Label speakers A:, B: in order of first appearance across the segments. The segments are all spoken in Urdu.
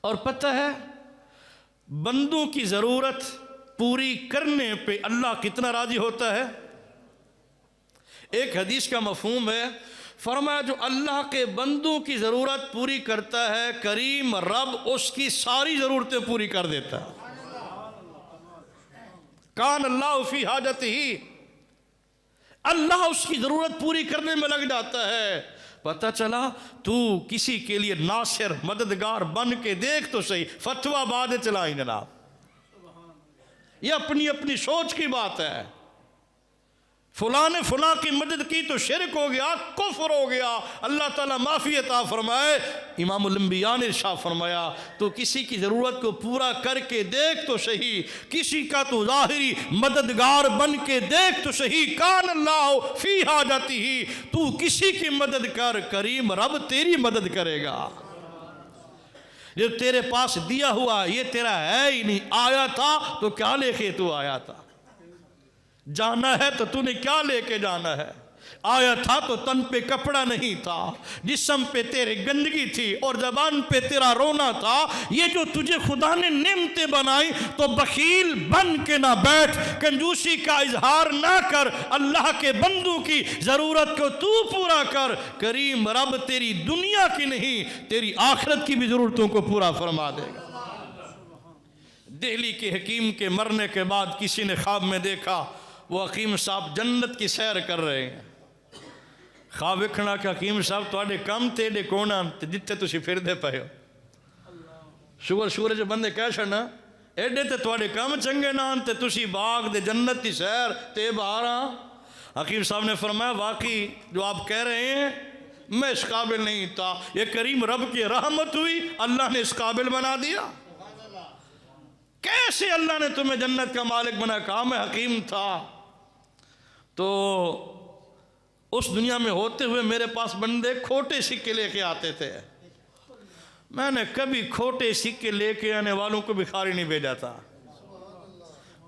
A: اور پتہ ہے بندوں کی ضرورت پوری کرنے پہ اللہ کتنا راضی ہوتا ہے؟ ایک حدیث کا مفہوم ہے، فرمایا جو اللہ کے بندوں کی ضرورت پوری کرتا ہے کریم رب اس کی ساری ضرورتیں پوری کر دیتا ہے۔ کان اللہ فی حاجتہ، اللہ اس کی ضرورت پوری کرنے میں لگ جاتا ہے۔ پتہ چلا تو کسی کے لیے ناصر مددگار بن کے دیکھ تو صحیح، فتویٰ بعد چلائیں جناب، یہ اپنی اپنی سوچ کی بات ہے۔ فلاں نے فلاں کی مدد کی تو شرک ہو گیا، کفر ہو گیا، اللہ تعالیٰ معافی عطا فرمائے۔ امام الانبیاء نے ارشاد فرمایا تو کسی کی ضرورت کو پورا کر کے دیکھ تو صحیح، کسی کا تو ظاہری مددگار بن کے دیکھ تو صحیح، کان اللہ فی حاجتہ، تو کسی کی مدد کر کریم رب تیری مدد کرے گا۔ جو تیرے پاس دیا ہوا یہ تیرا ہے ہی نہیں، آیا تھا تو کیا لے کے تو آیا تھا؟ جانا ہے تو تو نے کیا لے کے جانا ہے؟ آیا تھا تو تن پہ کپڑا نہیں تھا، جسم پہ تیرے گندگی تھی اور زبان پہ تیرا رونا تھا۔ یہ جو تجھے خدا نے نعمتیں بنائی تو بخیل بن کے نہ بیٹھ، کنجوسی کا اظہار نہ کر، اللہ کے بندوں کی ضرورت کو تو پورا کر، کریم رب تیری دنیا کی نہیں تیری آخرت کی بھی ضرورتوں کو پورا فرما دے گا۔ دہلی کے حکیم کے مرنے کے بعد کسی نے خواب میں دیکھا وہ حکیم صاحب جنت کی سیر کر رہے ہیں۔ خواب وکھنا کہ حکیم صاحب تواڈے کم تیڈے کونا جتے تسی پھر دے پئے ہو، شور شورج بندے کہہ چھڑنا ایڈے تے تواڈے کم چنگے نان تے تسی باغ دے جنت کی سیر تے باہراں۔ حکیم صاحب نے فرمایا واقعی جو آپ کہہ رہے ہیں میں اس قابل نہیں تھا، یہ کریم رب کی رحمت ہوئی، اللہ نے اس قابل بنا دیا۔ کیسے اللہ نے تمہیں جنت کا مالک بنا؟ کہا میں حکیم تھا تو اس دنیا میں ہوتے ہوئے میرے پاس بندے کھوٹے سکے لے کے آتے تھے، میں نے کبھی کھوٹے سکے لے کے آنے والوں کو بھی خالی نہیں بھیجا تھا۔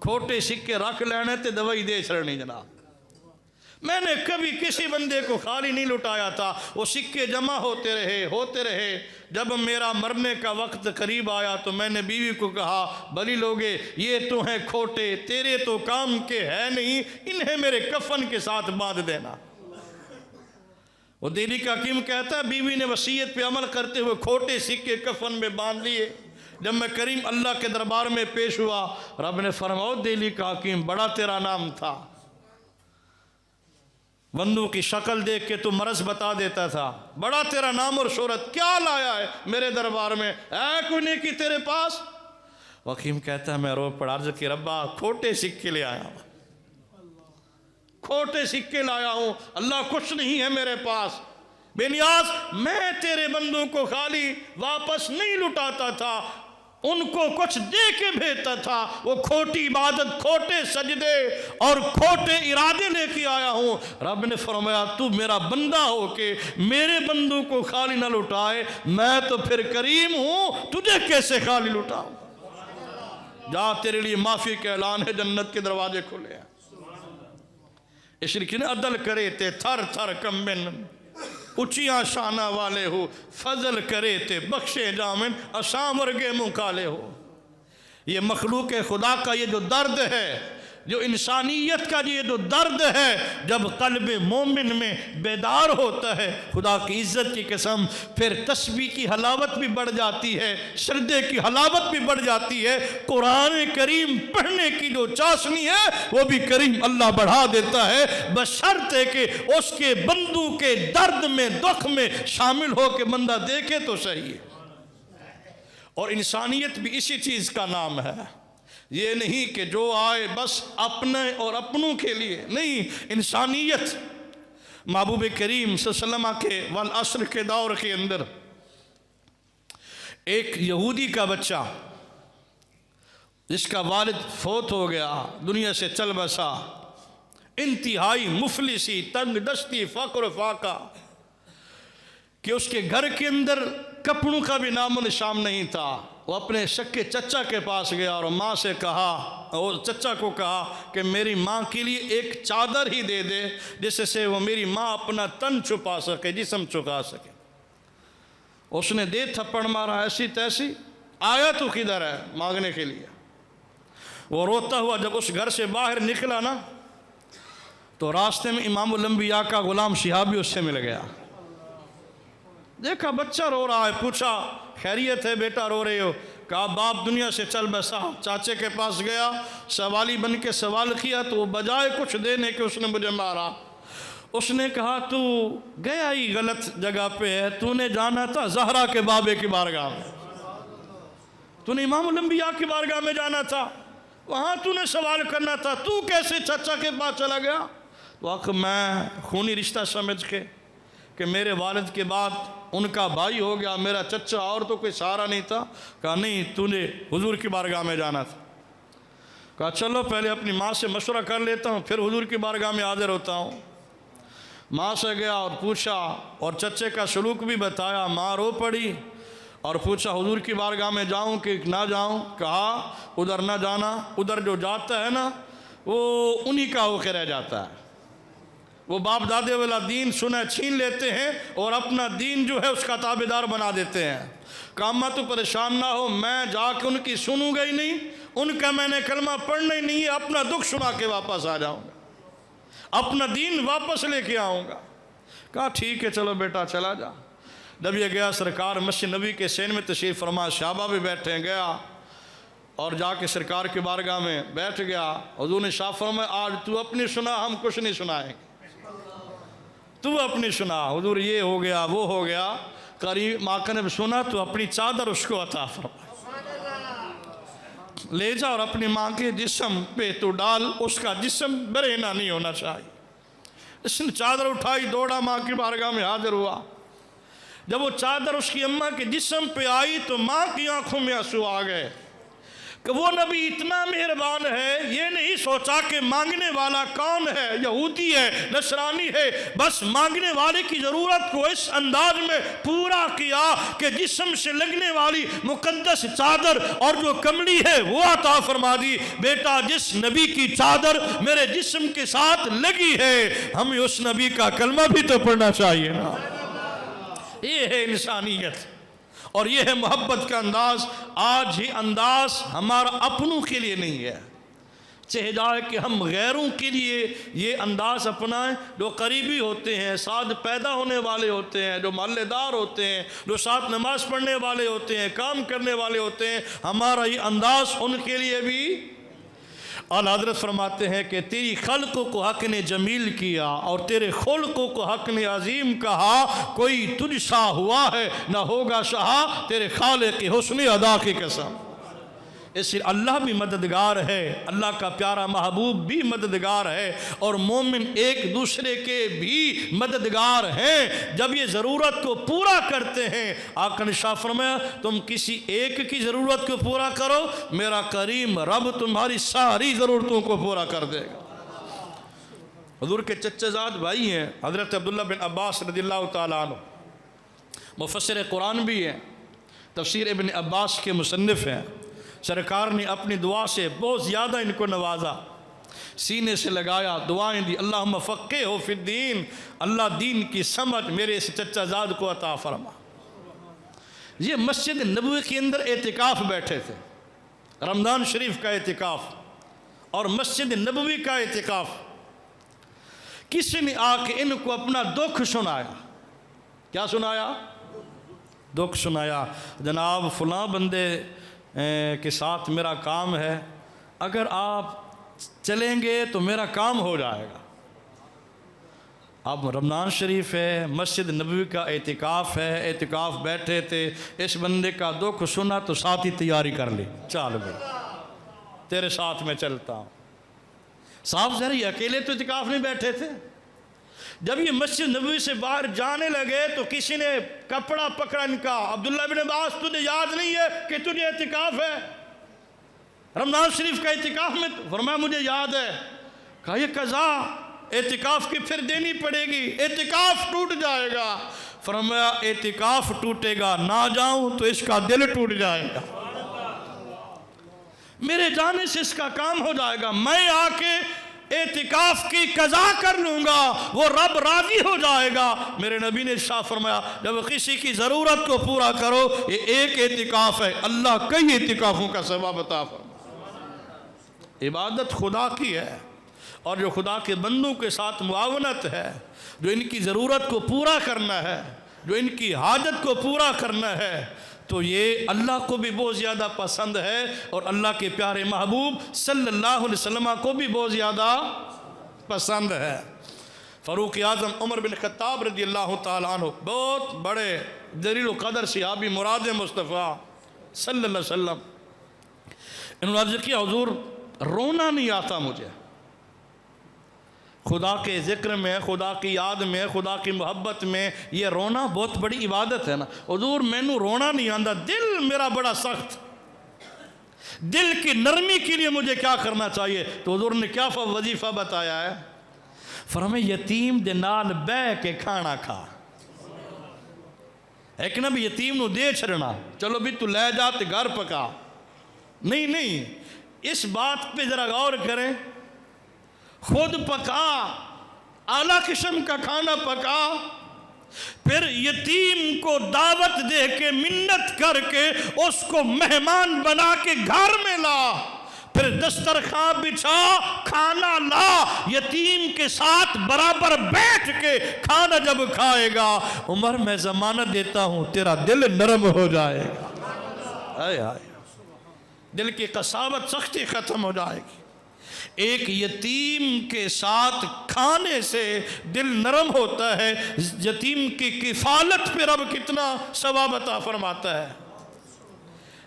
A: کھوٹے سکے رکھ لینے تے دوائی دے چھڑنی جناب، میں نے کبھی کسی بندے کو خالی نہیں لٹایا تھا۔ وہ سکے جمع ہوتے رہے۔ جب میرا مرنے کا وقت قریب آیا تو میں نے بیوی کو کہا بلی لوگے یہ تو ہیں کھوٹے، تیرے تو کام کے ہے نہیں، انہیں میرے کفن کے ساتھ باندھ دینا۔ وہ دہلی کا حکیم کہتا ہے بیوی نے وصیت پہ عمل کرتے ہوئے کھوٹے سکے کفن میں باندھ لیے۔ جب میں کریم اللہ کے دربار میں پیش ہوا رب نے فرمایا دہلی کا حکیم بڑا تیرا نام تھا، بندوں کی شکل دیکھ کے تو مرض بتا دیتا تھا، بڑا تیرا نام اور شہرت، کیا لایا ہے میرے دربار میں؟ ہے کوئی نیکی تیرے پاس؟ حکیم کہتا ہے میں رو پڑا، عرض کی ربا کھوٹے سکے لے آیا ہوں، کھوٹے سکے لایا ہوں، اللہ کچھ نہیں ہے میرے پاس۔ بے نیاز میں تیرے بندوں کو خالی واپس نہیں لٹاتا تھا، ان کو کچھ دے کے بھیجتا تھا۔ وہ کھوٹی عبادت، کھوٹے سجدے اور کھوٹے ارادے لے کے آیا ہوں۔ رب نے فرمایا تو میرا بندہ ہو کے میرے بندوں کو خالی نہ لٹائے، میں تو پھر کریم ہوں، تجھے کیسے خالی لٹاؤں؟ جا تیرے لیے معافی کا اعلان ہے، جنت کے دروازے کھلے ہیں۔ اشرکی نے عدل کرے تے تھر تھر کمبن، اچیاں شانہ والے ہو، فضل کرے تے بخشے جامن، اسام ورگے مکالے ہو۔ یہ مخلوق خدا کا یہ جو درد ہے، جو انسانیت کا یہ جو درد ہے، جب قلب مومن میں بیدار ہوتا ہے، خدا کی عزت کی قسم، پھر تسبیح کی حلاوت بھی بڑھ جاتی ہے، سجدے کی حلاوت بھی بڑھ جاتی ہے، قرآن کریم پڑھنے کی جو چاشنی ہے وہ بھی کریم اللہ بڑھا دیتا ہے، بشرط ہے کہ اس کے بندوں کے درد میں دکھ میں شامل ہو کے بندہ دیکھے تو صحیح ہے۔ اور انسانیت بھی اسی چیز کا نام ہے، یہ نہیں کہ جو آئے بس اپنے اور اپنوں کے لیے نہیں، انسانیت۔ محبوب کریم صلی اللہ علیہ وسلم کے والعصر کے دور کے اندر ایک یہودی کا بچہ جس کا والد فوت ہو گیا، دنیا سے چل بسا، انتہائی مفلسی، تنگ دستی، فقر و فاقہ، کہ اس کے گھر کے اندر کپڑوں کا بھی نام و نشان نہیں تھا۔ وہ اپنے شکے چچا کے پاس گیا اور ماں سے کہا، اور چچا کو کہا کہ میری ماں کے لیے ایک چادر ہی دے دے جس سے وہ میری ماں اپنا تن چھپا سکے، جسم چھپا سکے۔ اس نے دے تھپڑ مارا ایسی تیسی، آیا تو کدھر ہے مانگنے کے لیے؟ وہ روتا ہوا جب اس گھر سے باہر نکلا نا تو راستے میں امام الانبیاء کا غلام شہابی اس سے مل گیا. دیکھا بچہ رو رہا ہے, پوچھا خیریت ہے بیٹا, رو رہے ہو؟ کہا باپ دنیا سے چل بسا. چاچے کے پاس گیا, سوالی بن کے سوال کیا تو وہ بجائے کچھ دینے کے اس نے مجھے مارا. اس نے کہا تو گیا ہی غلط جگہ پہ ہے, تو نے جانا تھا زہرا کے بابے کی بارگاہ میں, تو نے امام الانبیاء کی بارگاہ میں جانا تھا, وہاں تو نے سوال کرنا تھا, تو کیسے چچا کے پاس چلا گیا؟ تو میں خونی رشتہ سمجھ کے کہ میرے والد کے بعد ان کا بھائی ہو گیا میرا چچا, اور تو کوئی سہارا نہیں تھا. کہا نہیں, تو نے حضور کی بارگاہ میں جانا تھا. کہا چلو پہلے اپنی ماں سے مشورہ کر لیتا ہوں, پھر حضور کی بارگاہ میں حاضر ہوتا ہوں. ماں سے گیا اور پوچھا اور چچے کا سلوک بھی بتایا. ماں رو پڑی اور پوچھا حضور کی بارگاہ میں جاؤں کہ نہ جاؤں؟ کہا ادھر نہ جانا, ادھر جو جاتا ہے نا وہ انہی کا ہو کے رہ جاتا ہے. وہ باپ دادے والا دین سنیں چھین لیتے ہیں اور اپنا دین جو ہے اس کا تابعدار بنا دیتے ہیں. کہا تو پریشان نہ ہو, میں جا کے ان کی سنوں گا ہی نہیں, ان کا میں نے کلمہ پڑھنا ہی نہیں ہے, اپنا دکھ سنا کے واپس آ جاؤں گا, اپنا دین واپس لے کے آؤں گا. کہا ٹھیک ہے چلو بیٹا چلا جا. جب یہ گیا سرکار مسجد نبی کے سین میں تشریف فرما, صحابہ بھی بیٹھے, گیا اور جا کے سرکار کی بارگاہ میں بیٹھ گیا. حضور نے شاہ فرمایا آج تو اپنی سنا, ہم کچھ نہیں سنائیں, تو اپنی سنا. حضور یہ ہو گیا وہ ہو گیا. قریب آقا نے سنا تو اپنی چادر اس کو عطا فرما, لے جا اور اپنی ماں کے جسم پہ تو ڈال, اس کا جسم برہنہ نہیں ہونا چاہیے. اس نے چادر اٹھائی, دوڑا ماں کی بارگاہ میں حاضر ہوا. جب وہ چادر اس کی اماں کے جسم پہ آئی تو ماں کی آنکھوں میں آنسو آ گئے کہ وہ نبی اتنا مہربان ہے, یہ نہیں سوچا کہ مانگنے والا کون ہے, یہودی ہے, نصرانی ہے, بس مانگنے والے کی ضرورت کو اس انداز میں پورا کیا کہ جسم سے لگنے والی مقدس چادر اور جو کملی ہے وہ عطا فرما دی. بیٹا جس نبی کی چادر میرے جسم کے ساتھ لگی ہے, ہمیں اس نبی کا کلمہ بھی تو پڑھنا چاہیے نا. یہ ہے انسانیت اور یہ ہے محبت کا انداز. آج ہی انداز ہمارا اپنوں کے لیے نہیں ہے, چاہے جائے کہ ہم غیروں کے لیے یہ انداز اپنائیں. جو قریبی ہوتے ہیں, ساتھ پیدا ہونے والے ہوتے ہیں, جو محلے دار ہوتے ہیں, جو ساتھ نماز پڑھنے والے ہوتے ہیں, کام کرنے والے ہوتے ہیں, ہمارا یہ انداز ان کے لیے بھی. اعلیٰ حضرت فرماتے ہیں کہ تیری خلق کو حق نے جمیل کیا اور تیرے خلق کو حق نے عظیم کہا, کوئی تجھ سا ہوا ہے نہ ہوگا شاہ, تیرے خالق کی حسن ادا کی قسم. اس لیے اللہ بھی مددگار ہے, اللہ کا پیارا محبوب بھی مددگار ہے, اور مومن ایک دوسرے کے بھی مددگار ہیں جب یہ ضرورت کو پورا کرتے ہیں. آقا نے شاہ فرمایا تم کسی ایک کی ضرورت کو پورا کرو, میرا کریم رب تمہاری ساری ضرورتوں کو پورا کر دے گا. حضور کے چچا زاد بھائی ہیں حضرت عبداللہ بن عباس رضی اللہ تعالیٰ عنہ, مفسر قرآن بھی ہیں, تفسیر ابن عباس کے مصنف ہیں. سرکار نے اپنی دعا سے بہت زیادہ ان کو نوازا, سینے سے لگایا, دعائیں دی. اللہم فقہہ فی الدین, اللہ دین کی سمجھ میرے اس چچا زاد کو عطا فرما. یہ مسجد نبوی کے اندر اعتکاف بیٹھے تھے, رمضان شریف کا اعتکاف اور مسجد نبوی کا اعتکاف. کسی نے آ کے ان کو اپنا دکھ سنایا. کیا سنایا؟ دکھ سنایا. جناب فلاں بندے کے ساتھ میرا کام ہے, اگر آپ چلیں گے تو میرا کام ہو جائے گا. اب رمضان شریف ہے, مسجد نبوی کا اعتکاف ہے, اعتکاف بیٹھے تھے, اس بندے کا دکھ سنا تو ساتھ ہی تیاری کر لی, چل بھائی تیرے ساتھ میں چلتا ہوں. صاحب ذرا یہ اکیلے تو اعتکاف نہیں بیٹھے تھے. جب یہ مسجد نبوی سے باہر جانے لگے تو کسی نے کپڑا پکڑا ان کا, عبداللہ بن عباس تجھے یاد نہیں ہے کہ تجھے اعتکاف ہے رمضان شریف کا اعتکاف میں؟ فرمایا مجھے یاد ہے. کہا یہ قضا اعتکاف کی پھر دینی پڑے گی, اعتکاف ٹوٹ جائے گا. فرمایا اعتکاف ٹوٹے گا, نہ جاؤں تو اس کا دل ٹوٹ جائے گا, میرے جانے سے اس کا کام ہو جائے گا. میں آ کے اعتکاف کی قضا کر لوں گا وہ رب راضی ہو جائے گا۔ میرے نبی نے ارشاد فرمایا جب کسی کی ضرورت کو پورا کرو، یہ ایک اعتکاف ہے، اللہ کئی اعتکافوں کا ثواب عطا فرمائے۔ عبادت خدا کی ہے، اور جو خدا کے بندوں کے ساتھ معاونت ہے، جو ان کی ضرورت کو پورا کرنا ہے، جو ان کی حاجت کو پورا کرنا ہے، تو یہ اللہ کو بھی بہت زیادہ پسند ہے، اور اللہ کے پیارے محبوب صلی اللہ علیہ وسلم کو بھی بہت زیادہ پسند ہے۔ فاروق اعظم عمر بن خطاب رضی اللہ تعالیٰ عنہ بہت بڑے جلیل القدر صحابی مراد مصطفیٰ صلی اللہ علیہ وسلم، انہوں نے عرض کیا حضور رونا نہیں آتا مجھے، خدا کے ذکر میں، خدا کی یاد میں، خدا کی محبت میں یہ رونا بہت بڑی عبادت ہے نا حضور، میں نو رونا نہیں آندا، دل میرا بڑا سخت، دل کی نرمی کے لیے مجھے کیا کرنا چاہیے؟ تو حضور نے کیا وظیفہ بتایا ہے؟ فرمایا یتیم دے نال بہ کے کھانا کھا، ایک نہ بھی یتیم نو دے چھڑنا چلو بھی تو لے جا تے گھر پکا، نہیں، اس بات پہ ذرا غور کریں، خود پکا، اعلیٰ قسم کا کھانا پکا، پھر یتیم کو دعوت دے کے منت کر کے اس کو مہمان بنا کے گھر میں لا، پھر دسترخوان بچھا، کھانا لا، یتیم کے ساتھ برابر بیٹھ کے کھانا جب کھائے گا، عمر میں ضمانت دیتا ہوں تیرا دل نرم ہو جائے گا، آئے دل کی قساوت سختی ختم ہو جائے گی۔ ایک یتیم کے ساتھ کھانے سے دل نرم ہوتا ہے، یتیم کی کفالت پہ رب کتنا ثواب عطا فرماتا ہے،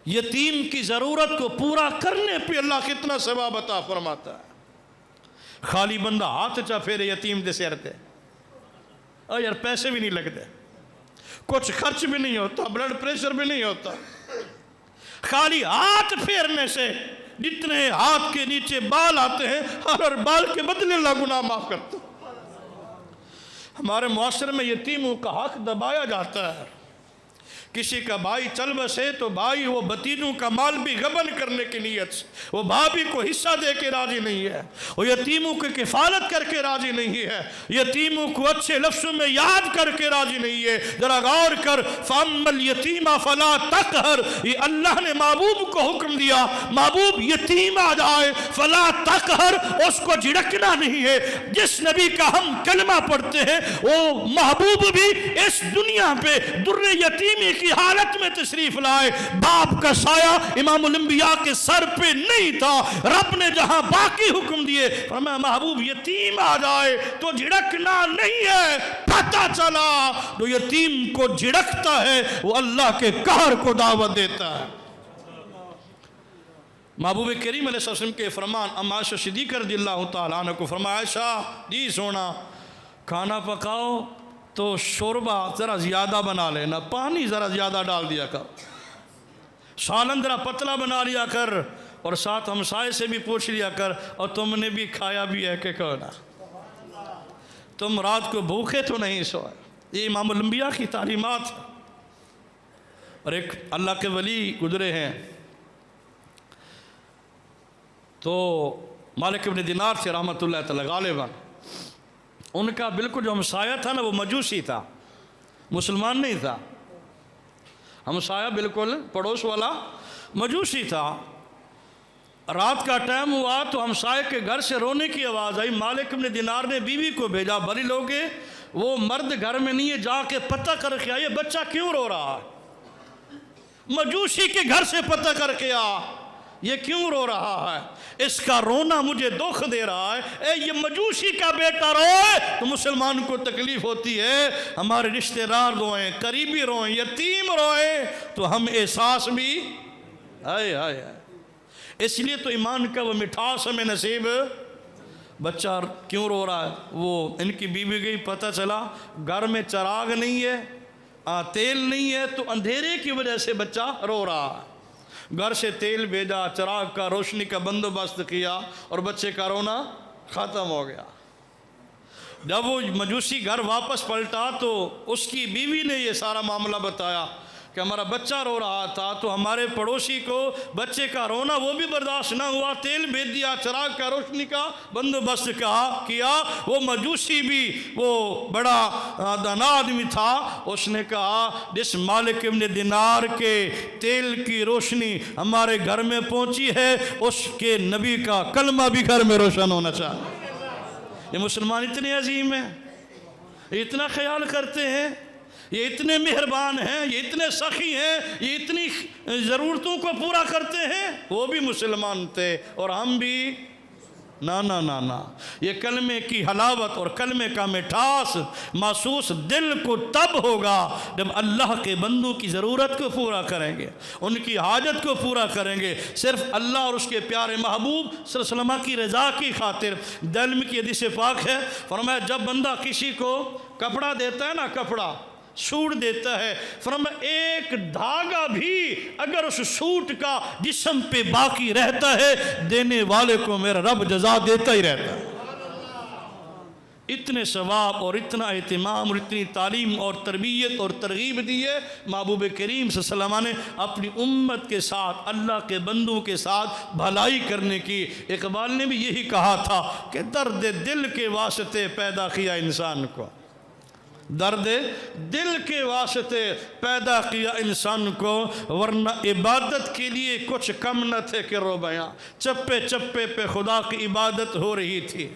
A: یتیم کی ضرورت کو پورا کرنے پہ اللہ کتنا ثواب عطا فرماتا ہے۔ خالی بندہ ہاتھ چا پھیرے یتیم دے سر تے، اور یار پیسے بھی نہیں لگتے، کچھ خرچ بھی نہیں ہوتا، بلڈ پریشر بھی نہیں ہوتا، خالی ہاتھ پھیرنے سے جتنے ہاتھ کے نیچے بال آتے ہیں ہر بال کے بدلے اللہ گناہ معاف کرتا۔ ہمارے معاشرے میں یتیموں کا حق دبایا جاتا ہے، کسی کا بھائی چل بسے تو بھائی وہ بتیجوں کا مال بھی غبن کرنے کی نیت سے وہ بھابھی کو حصہ دے کے راضی نہیں ہے، وہ یتیموں کی کفالت کر کے راضی نہیں ہے، یتیموں کو اچھے لفظوں میں یاد کر کے راضی نہیں ہے۔ ذرا غور کر، فَأَمَّا الْيَتِيمَ فَلَا تَقْهَرْ، یہ اللہ نے محبوب کو حکم دیا، محبوب یتیم آ جائے فَلَا تَقْهَرْ، اس کو جھڑکنا نہیں ہے۔ جس نبی کا ہم کلمہ پڑھتے ہیں وہ محبوب بھی اس دنیا پہ در یتیمی کی حالت میں تشریف لائے، باپ کا سایہ امام الانبیاء کے سر پہ نہیں تھا، رب نے جہاں باقی حکم دیے فرمایا محبوب یتیم آ جائے تو جھڑکنا نہیں ہے۔ پتہ چلا جو یتیم کو جھڑکتا ہے وہ اللہ کے قہر کو دعوت دیتا ہے۔ محبوب کریم علیہ السلام کے فرمان ام عائشہ صدیقہ رضی اللہ تعالیٰ عنہ کو فرمایا عائشہ جی سونا کھانا پکاؤ تو شوربہ ذرا زیادہ بنا لینا، پانی ذرا زیادہ ڈال دیا کر، سالن ذرا پتلا بنا لیا کر، اور ساتھ ہمسائے سے بھی پوچھ لیا کر اور تم نے بھی کھایا بھی ہے کہ کھانا، تم رات کو بھوکے تو نہیں سوئے۔ یہ امام الانبیاء کی تعلیمات ہیں۔ اور ایک اللہ کے ولی گزرے ہیں تو مالک ابن دینار سے رحمۃ اللہ تعالی غالباً، ان کا بالکل جو ہمسایہ تھا نا وہ مجوسی تھا، مسلمان نہیں تھا، ہمسایہ بالکل پڑوس والا مجوسی تھا۔ رات کا ٹائم ہوا تو ہمسائے کے گھر سے رونے کی آواز آئی، مالک ابن دینار نے بیوی کو بھیجا، بھلی لوگے وہ مرد گھر میں نہیں ہے، جا کے پتہ کر کے آئے بچہ کیوں رو رہا ہے، مجوسی کے گھر سے پتہ کر کے آ یہ کیوں رو رہا ہے، اس کا رونا مجھے دکھ دے رہا ہے، یہ مجوسی کا بیٹا روئے تو مسلمان کو تکلیف ہوتی ہے، ہمارے رشتہ دار روئیں، قریبی روئیں، یتیم روئیں تو ہم احساس بھی آئے آئے آئے۔ اس لیے تو ایمان کا وہ مٹھاس ہمیں نصیب، بچہ کیوں رو رہا ہے، وہ ان کی بیوی گئی پتہ چلا گھر میں چراغ نہیں ہے، تیل نہیں ہے، تو اندھیرے کی وجہ سے بچہ رو رہا ہے، گھر سے تیل بھیجا، چراغ کا روشنی کا بندوبست کیا اور بچے کا رونا ختم ہو گیا۔ جب وہ مجوسی گھر واپس پلٹا تو اس کی بیوی نے یہ سارا معاملہ بتایا کہ ہمارا بچہ رو رہا تھا تو ہمارے پڑوسی کو بچے کا رونا وہ بھی برداشت نہ ہوا، تیل بھیج دیا، چراغ کا روشنی کا بندوبست کیا۔ وہ مجوسی بھی وہ بڑا دانا آدمی تھا، اس نے کہا جس مالک ابن دینار کے تیل کی روشنی ہمارے گھر میں پہنچی ہے اس کے نبی کا کلمہ بھی گھر میں روشن ہونا چاہیے۔ یہ مسلمان اتنے عظیم ہیں، یہ اتنا خیال کرتے ہیں، یہ اتنے مہربان ہیں، یہ اتنے سخی ہیں، یہ اتنی ضرورتوں کو پورا کرتے ہیں۔ وہ بھی مسلمان تھے اور ہم بھی نہ۔ یہ کلمے کی حلاوت اور کلمے کا مٹھاس محسوس دل کو تب ہوگا جب اللہ کے بندوں کی ضرورت کو پورا کریں گے، ان کی حاجت کو پورا کریں گے، صرف اللہ اور اس کے پیارے محبوب صلی اللہ علیہ وسلم کی رضا کی خاطر۔ دلم کی حدیث پاک ہے، فرمایا جب بندہ کسی کو کپڑا دیتا ہے نا، کپڑا سوٹ دیتا ہے، فرمایا ایک دھاگا بھی اگر اس سوٹ کا جسم پہ باقی رہتا ہے دینے والے کو میرا رب جزا دیتا ہی رہتا ہے۔ اتنے ثواب اور اتنا اہتمام اور اتنی تعلیم اور تربیت اور ترغیب دی ہے محبوب کریم صلی اللہ علیہ وسلم نے اپنی امت کے ساتھ، اللہ کے بندوں کے ساتھ بھلائی کرنے کی۔ اقبال نے بھی یہی کہا تھا کہ درد دل کے واسطے پیدا کیا انسان کو، درد دل کے واسطے پیدا کیا انسان کو، ورنہ عبادت کے لیے کچھ کم نہ تھے کہ رو بیاں۔ چپے چپے پہ خدا کی عبادت ہو رہی تھی،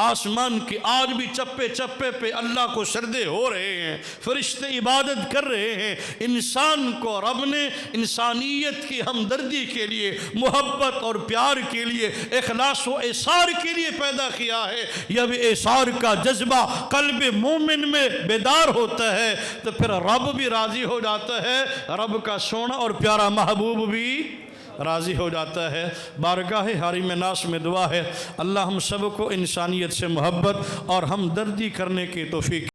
A: آسمان کی آج بھی چپے چپے پہ اللہ کو سجدے ہو رہے ہیں، فرشتے عبادت کر رہے ہیں۔ انسان کو رب نے انسانیت کی ہمدردی کے لیے، محبت اور پیار کے لیے، اخلاص و احسار کے لیے پیدا کیا ہے۔ یہ بھی احسار کا جذبہ قلب مومن میں بیدار ہوتا ہے تو پھر رب بھی راضی ہو جاتا ہے، رب کا سونا اور پیارا محبوب بھی راضی ہو جاتا ہے۔ بارگاہ حریم ناس میں دعا ہے اللہ ہم سب کو انسانیت سے محبت اور ہمدردی کرنے کی توفیق